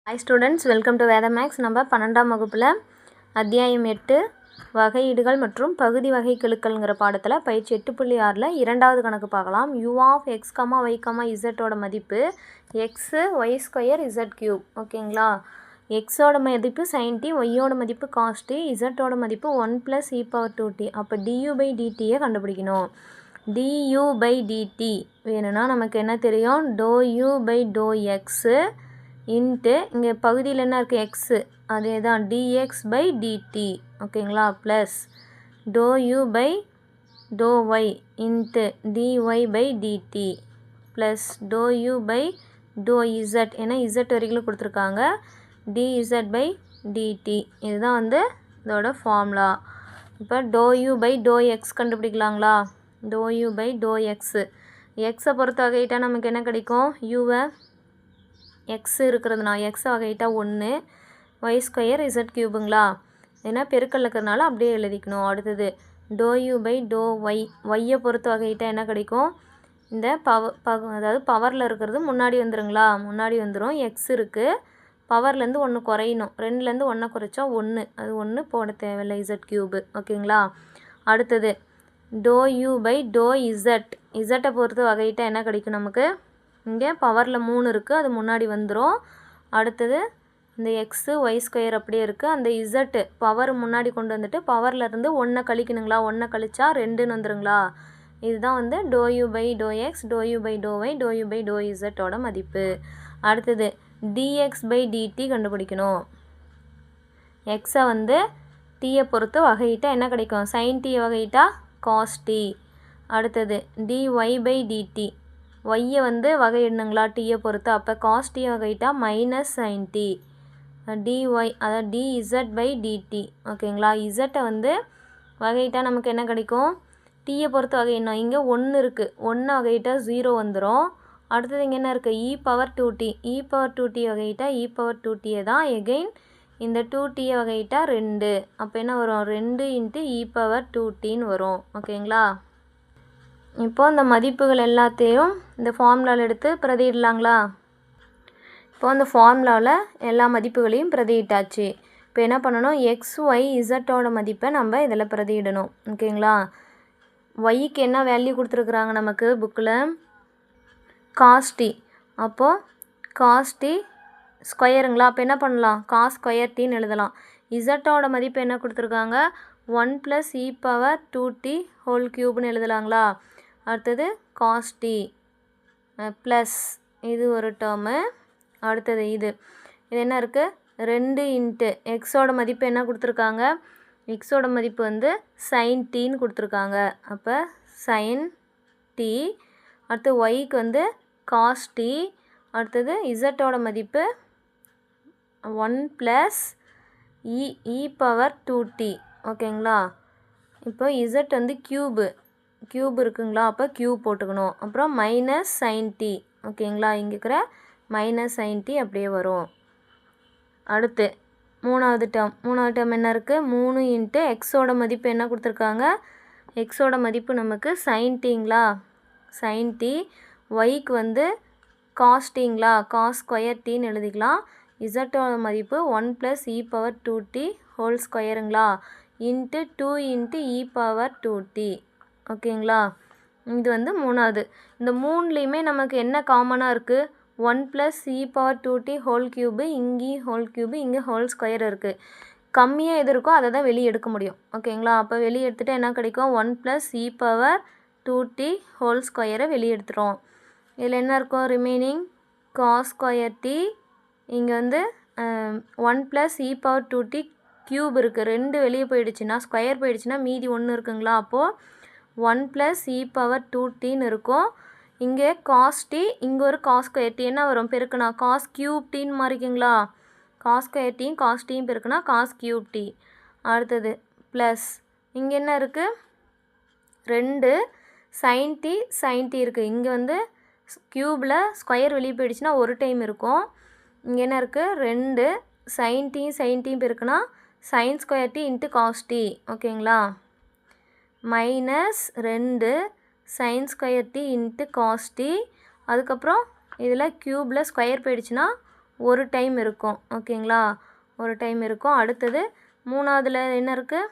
Hi students, welcome to Veda Max. நம்ம 12ஆம் வகுப்புல அத்தியாயம் 8 வகையீடுகள் மற்றும் பகுதி வகைக்கெழுக்கள்ங்கற பாடத்துல பயிற்சி 8.6ல இரண்டாவது கணக்கு பார்க்கலாம். u of x, y, z ஓட மதிப்பு x y² z³ ஓகேங்களா? x ஓட மதிப்பு sin t, y ஓட மதிப்பு cos t, z ஓட மதிப்பு 1 + e⁻²t. அப்ப du/dt யை கண்டுபிடிக்கணும். du/dt வேணும்னா நமக்கு என்ன தெரியும்? ∂u/∂x இன்ட்டு இங்கே பகுதியில் என்ன இருக்குது எக்ஸு அதே தான் dx/dt ஓகேங்களா plus ∂u/∂y into dy/dt plus ∂u/∂z ஏன்னா z வரைக்கும் கொடுத்துருக்காங்க dz/dt இதுதான் வந்து இதோட ஃபார்முலா. இப்போ ∂u/∂x கண்டுபிடிக்கலாங்களா? ∂u/∂x எக்ஸை பொறுத்த வகையிட்டால் நமக்கு என்ன கிடைக்கும்? யூவை எக்ஸ் இருக்கிறதுனா எக்ஸ் வகையிட்டா 1 y² z³ ஏன்னா பெருக்கல் இருக்கிறதுனால அப்படியே எழுதிக்கணும். அடுத்தது ∂u/∂y ஒய்யை பொறுத்த வகையிட்டா என்ன கிடைக்கும்? இந்த அதாவது பவரில் இருக்கிறது முன்னாடி வந்துருங்களா? முன்னாடி வந்துடும். எக்ஸ் இருக்குது, பவர்லேருந்து 1 குறையணும், 2லேருந்து 1 குறைச்சா 1, அது 1 போட தேவையில்லை z³ ஓகேங்களா? அடுத்தது ∂u/∂z இசட்டை பொறுத்த வகையிட்டா என்ன கிடைக்கும் நமக்கு? இங்கே பவரில் 3 இருக்குது, அது முன்னாடி வந்துடும். அடுத்தது இந்த எக்ஸு y² அப்படியே இருக்குது, அந்த இசட்டு பவர் முன்னாடி கொண்டு வந்துட்டு பவர்லேருந்து 1 கழிக்கணுங்களா? 1 கழிச்சா 2ன்னு வந்துருங்களா? இதுதான் வந்து ∂u/∂x, ∂u/∂y, ∂u/∂z மதிப்பு. அடுத்தது dx/dt கண்டுபிடிக்கணும். எக்ஸை வந்து டீயை பொறுத்து வகையிட்டா என்ன கிடைக்கும்? sin t வகையிட்டா cos t. அடுத்தது dy/dt ஒய்யை வந்து வகையிடணுங்களா டீயை பொறுத்து? அப்போ cos t வகையிட்டா -sin t. dy அதாவது dz/dt ஓகேங்களா? இசட்டை வந்து வகையிட்டா நமக்கு என்ன கிடைக்கும்? டீயை பொறுத்து வகையிடணும். இங்கே 1 இருக்குது, 1 வகையிட்டா 0 வந்துடும். அடுத்தது இங்கே என்ன இருக்குது? e⁻²t e⁻²t வகையிட்டா e⁻²t தான் எகெயின் இந்த 2t வகையிட்டா 2. அப்போ என்ன வரும்? 2 × e⁻²tன்னு வரும் ஓகேங்களா? இப்போ இந்த மதிப்புகள் எல்லாத்தையும் இந்த ஃபார்முலாவில் எடுத்து பிரதியிடலாங்களா? இப்போ அந்த ஃபார்முலாவில் எல்லா மதிப்புகளையும் பிரதியிட்டாச்சு. இப்போ என்ன பண்ணணும்? எக்ஸ் ஒய் இசட்டோட மதிப்பை நம்ம இதில் பிரதியிடணும் ஓகேங்களா? ஒய்க்கு என்ன வேல்யூ கொடுத்துருக்குறாங்க நமக்கு புக்கில்? cos t. அப்போது cos t ஸ்கொயருங்களா? அப்போ என்ன பண்ணலாம்? cos² tன்னு எழுதலாம். இசட்டோட மதிப்பு என்ன கொடுத்துருக்காங்க? 1 + e⁻²t³ எழுதலாங்களா? அடுத்தது cos t ப்ளஸ் இது ஒரு டேர்மு. அடுத்தது இது என்ன இருக்குது? 2 × எக்ஸோட மதிப்பு என்ன கொடுத்துருக்காங்க? எக்ஸோட மதிப்பு வந்து sin tன்னு கொடுத்துருக்காங்க. அப்போ sin t. அடுத்து ஒய்க்கு வந்து cos t. அடுத்தது இசட்டோட மதிப்பு 1 + e⁻²t ஓகேங்களா? இப்போ இசட் வந்து க்யூப் இருக்குங்களா? அப்போ க்யூப் போட்டுக்கணும். அப்புறம் -sin t ஓகேங்களா? இங்கே இருக்கிற -sin t அப்படியே வரும். அடுத்து மூணாவது டேர்ம் என்ன இருக்குது? 3 × எக்ஸோட மதிப்பு என்ன கொடுத்துருக்காங்க? எக்ஸோட மதிப்பு நமக்கு sin tங்களா? sin t. ஒய்க்கு வந்து cos tங்களா? cos² tன்னு எழுதிக்கலாம். இசட்டோட மதிப்பு 1 + e⁻²t² இன்ட்டு 2 × e⁻²t ஓகேங்களா? இது வந்து மூணாவது. இந்த மூணுலேயுமே நமக்கு என்ன காமனாக இருக்குது? 1 + e⁻²t³ இங்கேயும் ⁻³ இங்கே ⁻² இருக்குது. கம்மியாக எது இருக்கோ அதை தான் வெளியே எடுக்க முடியும் ஓகேங்களா? அப்போ வெளியே எடுத்துகிட்டு என்ன கிடைக்கும்? 1 + e⁻²t² வெளியே எடுத்துகிறோம். இதில் என்ன இருக்கும்? Remaining cos²t. இங்கே வந்து 1 + e⁻²t³ இருக்குது. 2 வெளியே போயிடுச்சுன்னா ஸ்கொயர் போயிடுச்சுன்னா மீதி 1 இருக்குங்களா? அப்போது 1 + e⁻²tன்னு இருக்கும். இங்கே cos t, இங்கே ஒரு cos² t என்ன வரும்? பெருக்குனா cos³ மாறிக்குங்களா? cos² t cos t பெருக்குனா cos³ t. அடுத்தது ப்ளஸ் இங்கே என்ன இருக்குது? 2 sin t இருக்குது. இங்கே வந்து க்யூபில் ஸ்கொயர் வெளியே போயிடுச்சுன்னா ஒரு டைம் இருக்கும். இங்கே என்ன இருக்குது? 2 sin t பெருக்குனா sin² t × cos t ஓகேங்களா? -2 sin² t × cos t. அதுக்கப்புறம் இதில் க்யூபில் ஸ்கொயர் போயிடுச்சுன்னா ஒரு டைம் இருக்கும். ஓகேங்களா, ஒரு டைம் இருக்கும். அடுத்தது மூணாவதுல என்ன இருக்குது,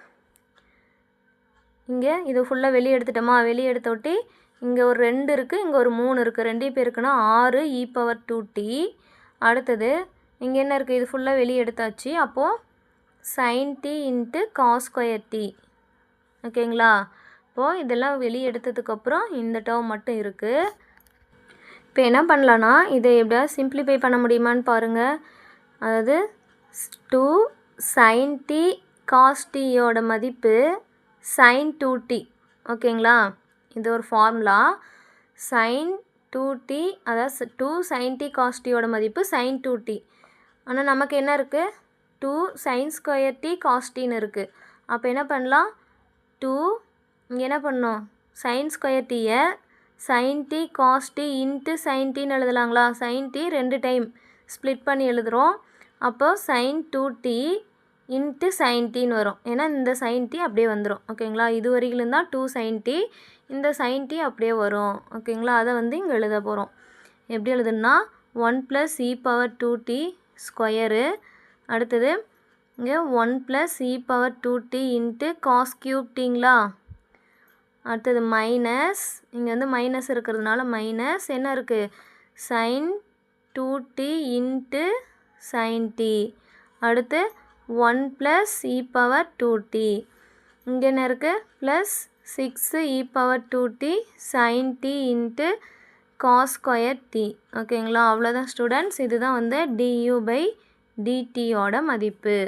இங்கே இது ஃபுல்லாக வெளியே எடுத்துட்டோமா, வெளியே எடுத்தோட்டி இங்கே ஒரு 2 இருக்குது, இங்கே ஒரு 3 இருக்குது. 2 பேருக்குன்னா 6 e⁻2t. அடுத்தது இங்கே என்ன இருக்குது, இது ஃபுல்லாக வெளியே எடுத்தாச்சு. அப்போது sin t × cos²t. ஓகேங்களா, இப்போது இதெல்லாம் வெளியே எடுத்ததுக்கப்புறம் இந்த டேர்ம் மட்டும் இருக்குது. இப்போ என்ன பண்ணலான்னா இதை எப்படியாவது சிம்பிளிஃபை பண்ண முடியுமான்னு பாருங்கள். அதாவது 2 sin t cos t-யோட மதிப்பு sin 2t. ஓகேங்களா, இது ஒரு ஃபார்முலா. sin 2t, அதாவது 2 sin t cos t-யோட மதிப்பு sin 2t. ஆனால் நமக்கு என்ன இருக்குது, 2 sin² t cos t-ன்னு இருக்குது. அப்போ என்ன பண்ணலாம், 2 இங்கே என்ன பண்ணணும், sin² t-யை sin t cos t × sin t-ன்னு எழுதலாங்களா. sin t 2 time split பண்ணி எழுதுகிறோம். அப்போது sin 2t × sin t-ன்னு வரும். ஏன்னா இந்த sin t அப்படியே வந்துடும். ஓகேங்களா, இது வரைக்கும் தான் 2 sin t, இந்த sin t அப்படியே வரும். ஓகேங்களா, அதை வந்து இங்கே எழுத போகிறோம். எப்படி எழுதுனா 1 + e⁻2t². அடுத்தது இங்கே 1 + e⁻2t × cos³ அடுத்தது மைனஸ், இங்கே வந்து மைனஸ் இருக்கிறதுனால மைனஸ் என்ன இருக்குது, sin 2t × sin t. அடுத்து 1 + e⁻2t. இங்கே என்ன இருக்குது, plus 6 e⁻2t sin t × cos²t. ஓகேங்களா, அவ்வளோதான் ஸ்டூடெண்ட்ஸ். இதுதான் வந்து du/dt யோட மதிப்பு.